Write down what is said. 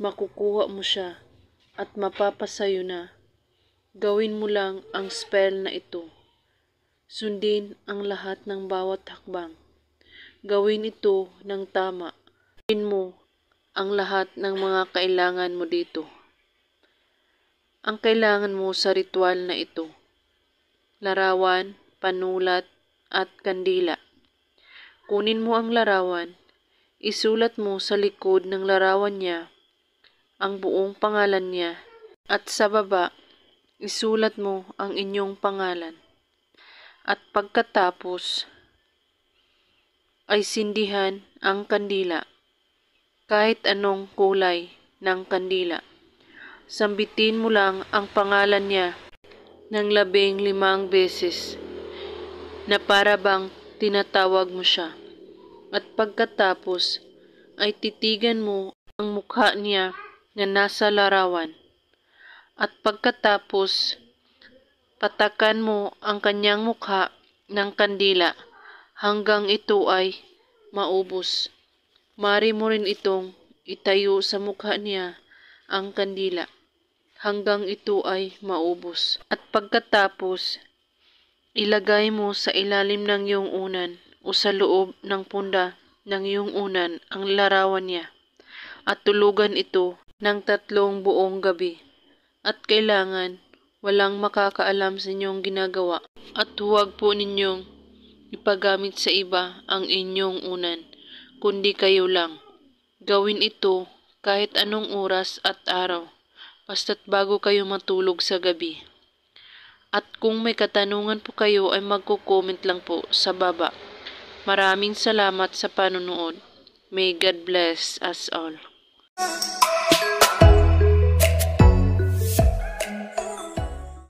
makukuha mo siya at mapapasayo na. Gawin mo lang ang spell na ito. Sundin ang lahat ng bawat hakbang. Gawin ito ng tama. Gawin mo ang lahat ng mga kailangan mo dito. Ang kailangan mo sa ritual na ito: larawan, panulat, at kandila. Kunin mo ang larawan, isulat mo sa likod ng larawan niya ang buong pangalan niya, at sa baba, isulat mo ang inyong pangalan. At pagkatapos, ay sindihan ang kandila, kahit anong kulay ng kandila. Sambitin mo lang ang pangalan niya ng 15 beses na para bang tinatawag mo siya. At pagkatapos ay titigan mo ang mukha niya na nasa larawan. At pagkatapos, patakan mo ang kanyang mukha ng kandila hanggang ito ay maubos. Mari mo rin itong itayo sa mukha niya ang kandila hanggang ito ay maubos. At pagkatapos, ilagay mo sa ilalim ng iyong unan o sa loob ng punda ng iyong unan ang larawan niya at tulugan ito ng 3 buong gabi. At kailangan walang makakaalam sa inyong ginagawa at huwag po ninyong ipagamit sa iba ang inyong unan, kundi kayo lang. Gawin ito kahit anong oras at araw, basta't bago kayo matulog sa gabi. At kung may katanungan po kayo ay magko-comment lang po sa baba. Maraming salamat sa panonood. May God bless us all.